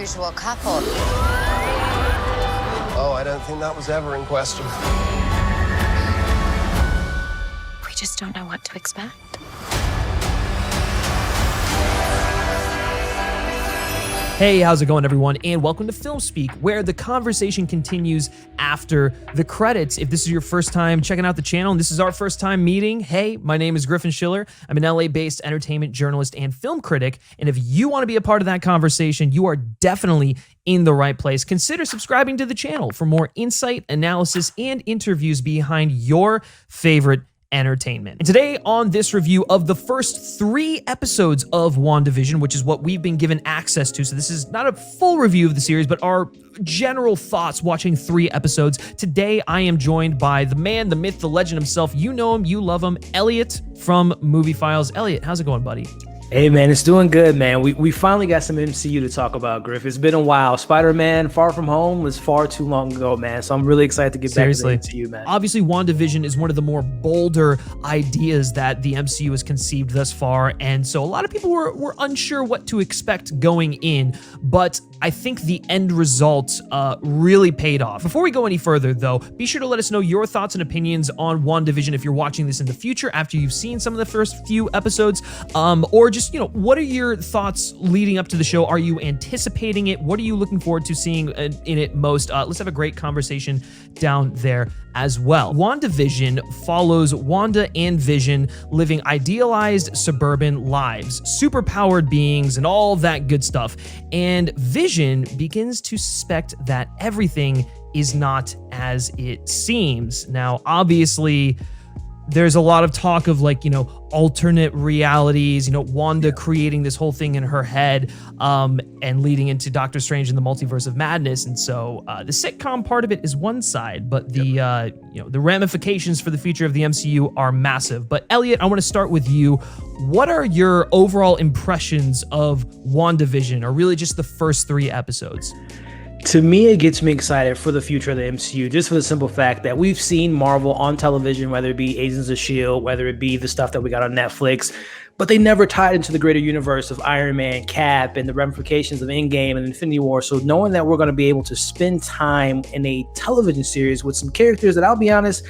unusual couple. Oh, I don't think that was ever in question. We just don't know what to expect. Hey, how's it going, everyone? And welcome to FilmSpeak, where the conversation continues after the credits. If this is your first time checking out the channel and this is our first time meeting, hey, my name is Griffin Schiller. I'm an LA-based entertainment journalist and film critic. And if you want to be a part of that conversation, you are definitely in the right place. Consider subscribing to the channel for more insight, analysis, and interviews behind your favorite entertainment. And today on this review of the first 3 episodes of WandaVision, which is what we've been given access to, so this is not a full review of the series, but our general thoughts watching 3 episodes. Today, I am joined by the man, the myth, the legend himself. You know him, you love him, Elliot from Movie Files. Elliot, how's it going, buddy? Hey man, it's doing good, man. We finally got some MCU to talk about, Griff. It's been a while. Spider-Man Far From Home was far too long ago, man. So I'm really excited to get back to the MCU, man. Obviously, WandaVision is one of the more bolder ideas that the MCU has conceived thus far. And so a lot of people were unsure what to expect going in. But I think the end result really paid off. Before we go any further, though, be sure to let us know your thoughts and opinions on WandaVision if you're watching this in the future after you've seen some of the first few episodes, or just, what are your thoughts leading up to the show? Are you anticipating it? What are you looking forward to seeing in it most? Let's have a great conversation down there as well. WandaVision follows Wanda and Vision living idealized suburban lives, superpowered beings, and all that good stuff. And Vision begins to suspect that everything is not as it seems. Now, obviously, there's a lot of talk of alternate realities, Wanda creating this whole thing in her head, and leading into Doctor Strange and the Multiverse of Madness. And so the sitcom part of it is one side, but the the ramifications for the future of the MCU are massive. But Elliot, I want to start with you. What are your overall impressions of WandaVision, or really just the first 3 episodes? To me, it gets me excited for the future of the MCU, just for the simple fact that we've seen Marvel on television, whether it be Agents of S.H.I.E.L.D., whether it be the stuff that we got on Netflix, but they never tied into the greater universe of Iron Man, Cap, and the ramifications of Endgame and Infinity War. So knowing that we're going to be able to spend time in a television series with some characters that, I'll be honest,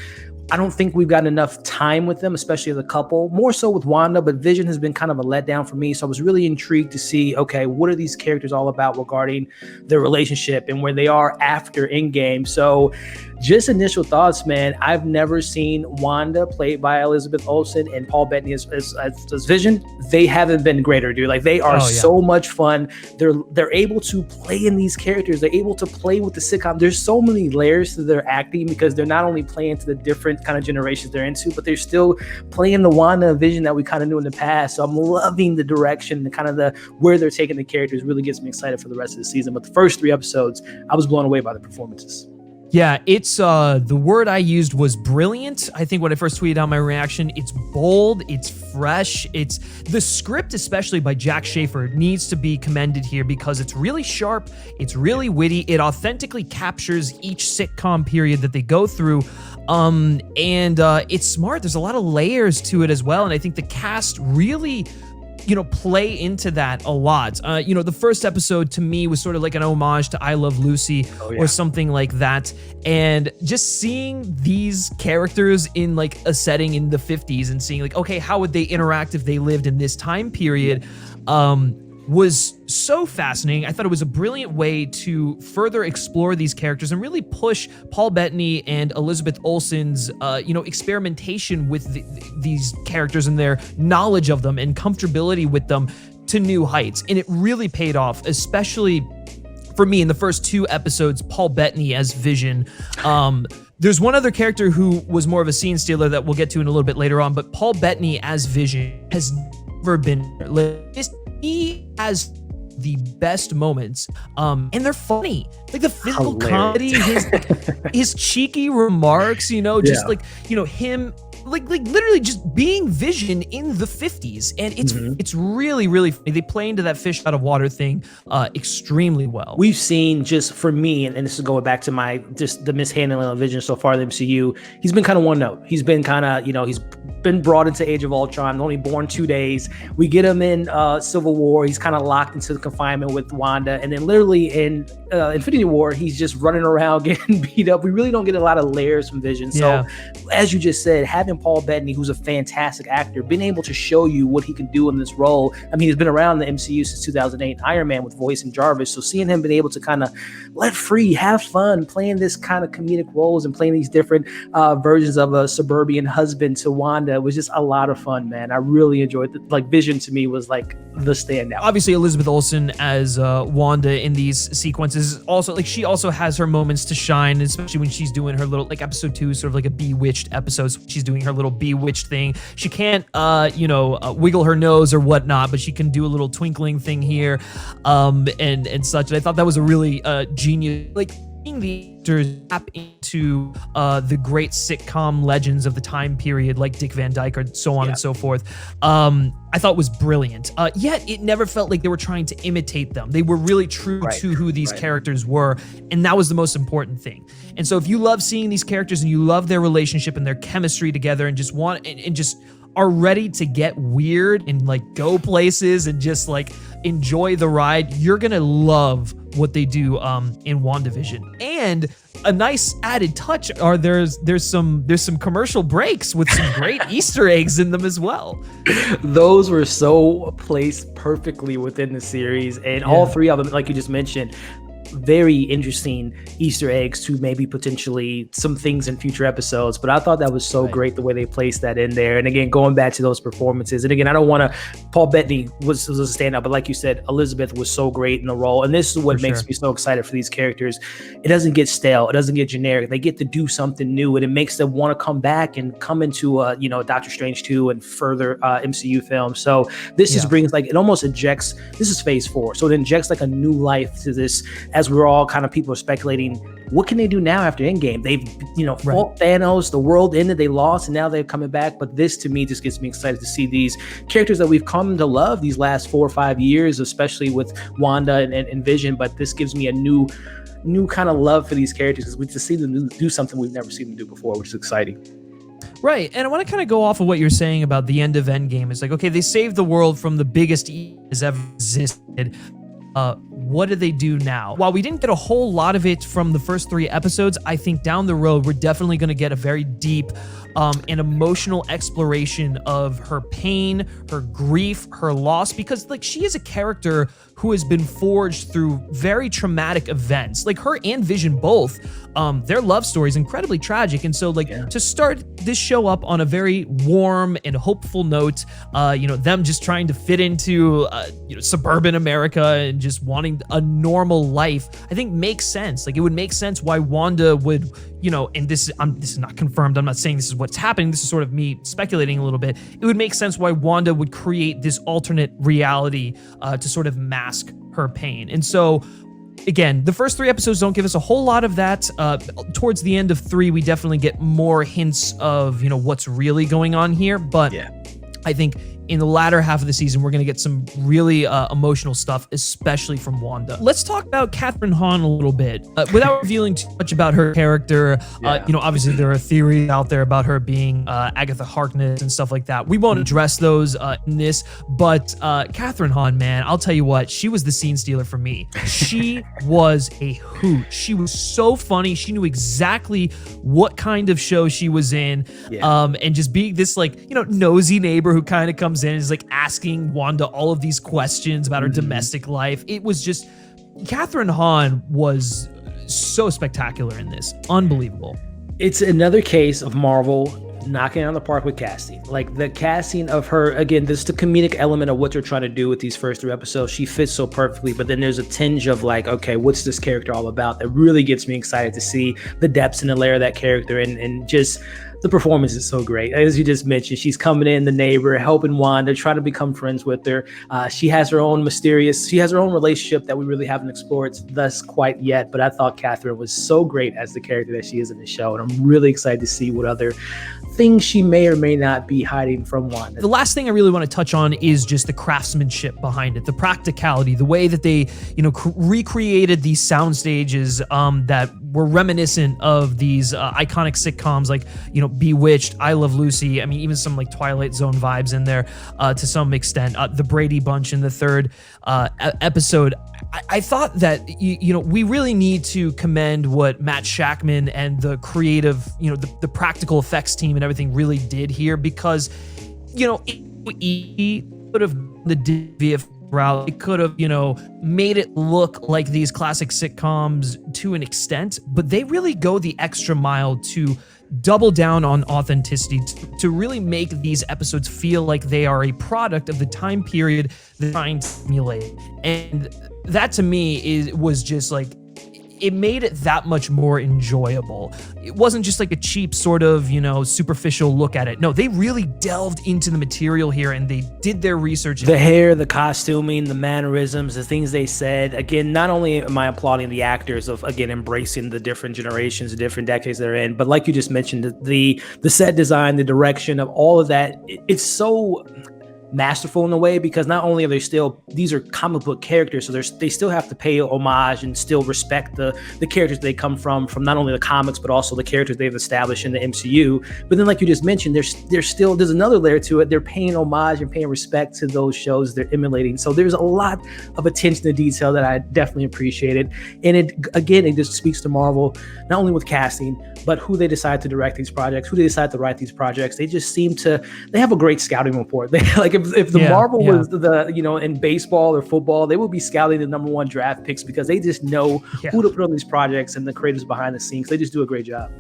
I don't think we've gotten enough time with them, especially as a couple, more so with Wanda, but Vision has been kind of a letdown for me. So I was really intrigued to see, okay, what are these characters all about regarding their relationship and where they are after Endgame. So just initial thoughts, man. I've never seen Wanda played by Elizabeth Olsen and Paul Bettany as Vision. They haven't been greater, dude. Like, they are so much fun. They're able to play in these characters. They're able to play with the sitcom. There's so many layers to their acting because they're not only playing to the different kind of generations they're into, but they're still playing the Wanda Vision that we kind of knew in the past. So I'm loving the direction, the kind of where they're taking the characters really gets me excited for the rest of the season. But the first 3 episodes, I was blown away by the performances. Yeah, it's the word I used was brilliant. I think when I first tweeted out my reaction, it's bold, it's fresh, it's the script, especially by Jac Schaeffer, needs to be commended here because it's really sharp, it's really witty, it authentically captures each sitcom period that they go through, and it's smart. There's a lot of layers to it as well, and I think the cast really play into that a lot. The first episode to me was sort of like an homage to I Love Lucy or something like that. And just seeing these characters in a setting in the 50s and seeing okay, how would they interact if they lived in this time period, was so fascinating. I thought it was a brilliant way to further explore these characters and really push Paul Bettany and Elizabeth Olsen's, experimentation with these characters and their knowledge of them and comfortability with them to new heights. And it really paid off, especially for me in the first 2 episodes, Paul Bettany as Vision. There's one other character who was more of a scene stealer that we'll get to in a little bit later on, but Paul Bettany as Vision has never been. He has the best moments, and they're funny. Like the physical comedy, his cheeky remarks, him like literally just being Vision in the 50s, and it's really, really funny. They play into that fish out of water thing extremely well. We've seen, just for me, and this is going back to my just the mishandling of Vision so far in the MCU, he's been kind of one note. He's been kind of, he's been brought into Age of Ultron, only born 2 days. We get him in Civil War. He's kind of locked into the confinement with Wanda, and then literally in Infinity War, he's just running around getting beat up. We really don't get a lot of layers from Vision. So as you just said, having Paul Bettany, who's a fantastic actor, being able to show you what he can do in this role. I mean, he's been around the MCU since 2008, Iron Man with voicing Jarvis. So seeing him being able to kind of let free, have fun, playing this kind of comedic roles and playing these different versions of a suburban husband to Wanda was just a lot of fun, man. I really enjoyed it. Like, Vision to me was like the standout. Obviously, Elizabeth Olsen as Wanda in these sequences also, like, she also has her moments to shine, especially when she's doing her little, like, episode 2, sort of like a Bewitched episode. So she's doing her little Bewitched thing. She can't, wiggle her nose or whatnot, but she can do a little twinkling thing here, and such. And I thought that was a really genius, like, the actors tap into the great sitcom legends of the time period, like Dick Van Dyke or so on and so forth. I thought was brilliant. Yet it never felt like they were trying to imitate them. They were really true to who these characters were, and that was the most important thing. And so if you love seeing these characters and you love their relationship and their chemistry together and just want and just are ready to get weird and like go places and just like enjoy the ride, you're gonna love what they do in WandaVision. And a nice added touch are there's some commercial breaks with some great Easter eggs in them as well. Those were so placed perfectly within the series, and all three of them, like you just mentioned, very interesting Easter eggs to maybe potentially some things in future episodes. But I thought that was so great the way they placed that in there. And again, going back to those performances, and again, I don't want to, Paul Bettany was a standout, but like you said, Elizabeth was so great in the role. And this is what makes me so excited for these characters. It doesn't get stale, it doesn't get generic. They get to do something new, and it makes them want to come back and come into Doctor Strange 2 and further MCU films. So this just brings, like, it almost injects, this is phase 4, so it injects like a new life to this, as we're all kind of, people are speculating, what can they do now after Endgame? They've, fought Thanos, the world ended, they lost, and now they're coming back. But this, to me, just gets me excited to see these characters that we've come to love these last 4 or 5 years, especially with Wanda and Vision. But this gives me a new kind of love for these characters, because we just see them do something we've never seen them do before, which is exciting. Right, and I want to kind of go off of what you're saying about the end of Endgame. It's like, okay, they saved the world from the biggest evil that's ever existed. What do they do now? While we didn't get a whole lot of it from the first 3 episodes, I think down the road, we're definitely going to get a very deep and emotional exploration of her pain, her grief, her loss, because, like, she is a character who has been forged through very traumatic events. Like, her and Vision both, their love story is incredibly tragic. And so, like, to start this show up on a very warm and hopeful note, them just trying to fit into, suburban America and just wanting a normal life, I think makes sense. Like, it would make sense why Wanda would, and this is not confirmed, I'm not saying this is what's happening, this is sort of me speculating a little bit. It would make sense why Wanda would create this alternate reality to sort of mask her pain. And so, again, the first 3 episodes don't give us a whole lot of that. Towards the end of 3, we definitely get more hints of, what's really going on here. But I think in the latter half of the season, we're going to get some really emotional stuff, especially from Wanda. Let's talk about Kathryn Hahn a little bit. Without revealing too much about her character, obviously there are theories out there about her being Agatha Harkness and stuff like that. We won't address those in this, but Kathryn Hahn, man, I'll tell you what, she was the scene stealer for me. She was a hoot. She was so funny. She knew exactly what kind of show she was in, and just being this, like, nosy neighbor who kind of comes in and is like asking Wanda all of these questions about her domestic life. It was just, Kathryn Hahn was so spectacular in this. Unbelievable. It's another case of Marvel knocking it out of the park with casting. Like, the casting of her, again, this is the comedic element of what they're trying to do with these first 3 episodes. She fits so perfectly, but then there's a tinge of, like, okay, what's this character all about? That really gets me excited to see the depths and the layer of that character, and just the performance is so great. As you just mentioned, she's coming in, the neighbor, helping Wanda, trying to become friends with her. She has her own relationship that we really haven't explored thus quite yet. But I thought Kathryn was so great as the character that she is in the show. And I'm really excited to see what other things she may or may not be hiding from Wanda. The last thing I really want to touch on is just the craftsmanship behind it, the practicality, the way that they, recreated these sound stages that were reminiscent of these iconic sitcoms like, Bewitched, I Love Lucy. I mean, even some like Twilight Zone vibes in there to some extent. The Brady Bunch in the third episode. I thought that, we really need to commend what Matt Shakman and the creative, the practical effects team and everything really did here, because, it could have the VF route. It could have, made it look like these classic sitcoms to an extent, but they really go the extra mile to double down on authenticity, to really make these episodes feel like they are a product of the time period they're trying to simulate. And that to me was just like, it made it that much more enjoyable. It wasn't just like a cheap sort of, superficial look at it. No, they really delved into the material here and they did their research. The hair, the costuming, the mannerisms, the things they said. Again, not only am I applauding the actors of, again, embracing the different generations, the different decades they're in, but like you just mentioned, the set design, the direction of all of that, it's so masterful in a way, because not only are these are comic book characters, so they still have to pay homage and still respect the characters they come from not only the comics but also the characters they've established in the MCU. But then, like you just mentioned, there's another layer to it. They're paying homage and paying respect to those shows they're emulating. So there's a lot of attention to detail that I definitely appreciated. And it just speaks to Marvel, not only with casting, but who they decide to direct these projects, who they decide to write these projects. They just seem to, they have a great scouting report. They like if the Marvel was in baseball or football, they would be scouting the #1 draft picks, because they just know who to put on these projects and the creators behind the scenes. They just do a great job.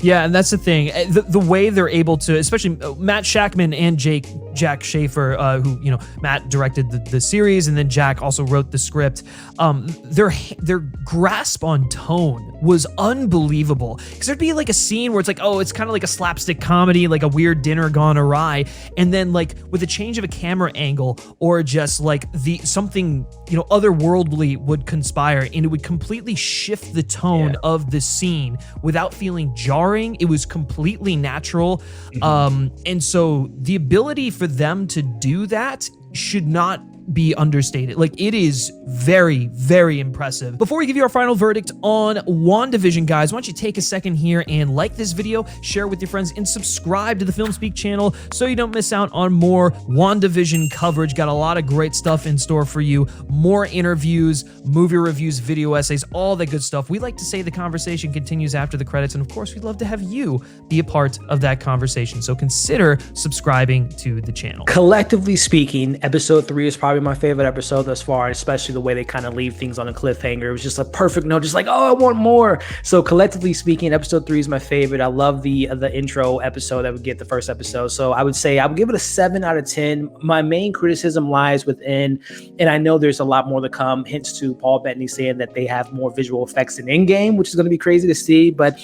Yeah, and that's the thing. The way they're able to, especially Matt Shakman and Jac Schaeffer, who, Matt directed the series and then Jac also wrote the script. Their grasp on tone was unbelievable. Because there'd be like a scene where it's like, oh, it's kind of like a slapstick comedy, like a weird dinner gone awry. And then like with a change of a camera angle or just like something, otherworldly would conspire and it would completely shift the tone of the scene without feeling jarring. It was completely natural. And so the ability for them to do that should not be understated. Like, it is very, very impressive. Before we give you our final verdict on WandaVision, guys, why don't you take a second here and like this video, share it with your friends, and subscribe to the FilmSpeak channel so you don't miss out on more WandaVision coverage. Got a lot of great stuff in store for you. More interviews, movie reviews, video essays, all that good stuff. We like to say the conversation continues after the credits, and of course, we'd love to have you be a part of that conversation. So consider subscribing to the channel. Collectively speaking, episode 3 is probably my favorite episode thus far, especially the way they kind of leave things on a cliffhanger. It was just a perfect note, just like, oh, I want more. So collectively speaking, episode 3 is my favorite. I love the intro episode that we get, the first episode. So I would say I would give it a 7 out of 10. My main criticism lies within, and I know there's a lot more to come, hints to Paul Bettany saying that they have more visual effects in Endgame, which is going to be crazy to see, but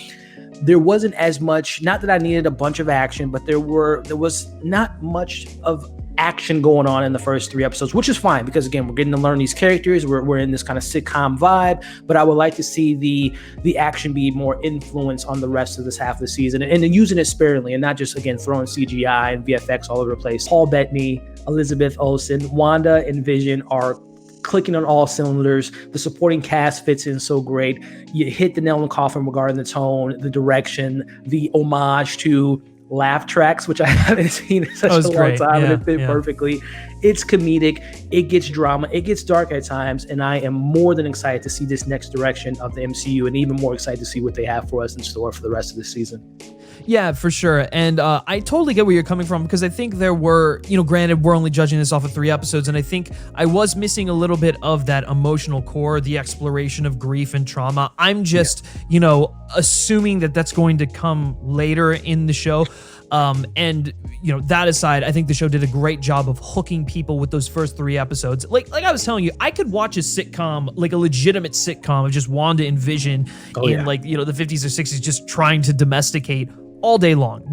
there wasn't as much, not that I needed a bunch of action, but there was not much of action going on in the first 3 episodes, which is fine, because again, we're getting to learn these characters. We're in this kind of sitcom vibe, but I would like to see the action be more influence on the rest of this half of the season, and using it sparingly and not just, again, throwing CGI and VFX all over the place. Paul Bettany, Elizabeth Olsen, Wanda, and Vision are clicking on all cylinders. The supporting cast fits in so great. You hit the nail in the coffin regarding the tone, the direction, the homage to laugh tracks, which I haven't seen in such a long time, and it fit perfectly. It's comedic, it gets drama, it gets dark at times, and I am more than excited to see this next direction of the MCU, and even more excited to see what they have for us in store for the rest of the season. Yeah, for sure. And I totally get where you're coming from, because I think there were, granted, we're only judging this off of 3 episodes, and I think I was missing a little bit of that emotional core, the exploration of grief and trauma. I'm just, assuming that that's going to come later in the show. And that aside, I think the show did a great job of hooking people with those first 3 episodes. Like I was telling you, I could watch a sitcom, like a legitimate sitcom of just Wanda and Vision in the 50s or 60s, just trying to domesticate all day long.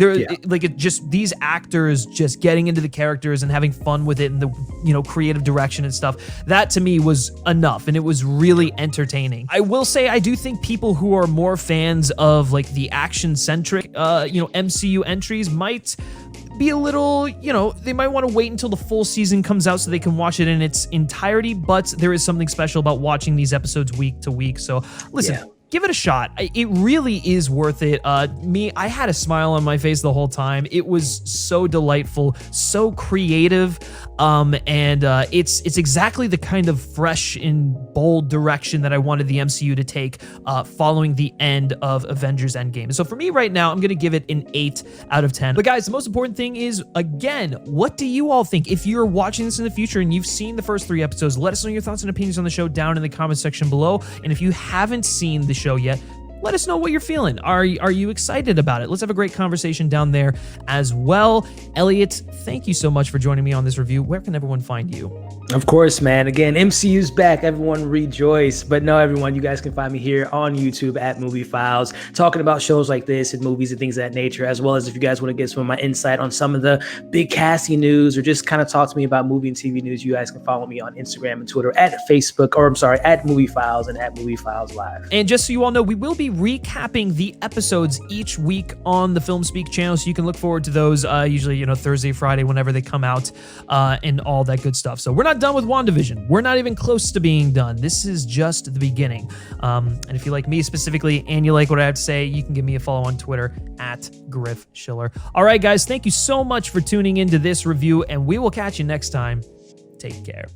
Just these actors just getting into the characters and having fun with it and the creative direction and stuff. That to me was enough, and it was really entertaining. I will say I do think people who are more fans of like the action-centric MCU entries might be a little, they might want to wait until the full season comes out so they can watch it in its entirety, but there is something special about watching these episodes week to week. So listen, give it a shot. It really is worth it. I had a smile on my face the whole time. It was so delightful, so creative, and it's exactly the kind of fresh and bold direction that I wanted the MCU to take following the end of Avengers Endgame. So for me right now, I'm going to give it an 8 out of 10. But guys, the most important thing is, again, what do you all think? If you're watching this in the future and you've seen the first 3 episodes, let us know your thoughts and opinions on the show down in the comment section below. And if you haven't seen the show yet, let us know what you're feeling. Are you excited about it? Let's have a great conversation down there as well. Elliot, thank you so much for joining me on this review. Where can everyone find you? Of course, man. Again, MCU's back. Everyone rejoice. But no, everyone, you guys can find me here on YouTube at Movie Files, talking about shows like this and movies and things of that nature, as well as if you guys want to get some of my insight on some of the big casting news or just kind of talk to me about movie and TV news, you guys can follow me on Instagram and Twitter at Movie Files and at Movie Files Live. And just so you all know, we will be recapping the episodes each week on the FilmSpeak channel, so you can look forward to those usually, Thursday, Friday, whenever they come out, and all that good stuff. So we're not done with WandaVision. We're not even close to being done. This is just the beginning. And if you like me specifically and you like what I have to say, you can give me a follow on Twitter at Griff Schiller. All right, guys, thank you so much for tuning into this review, and we will catch you next time. Take care.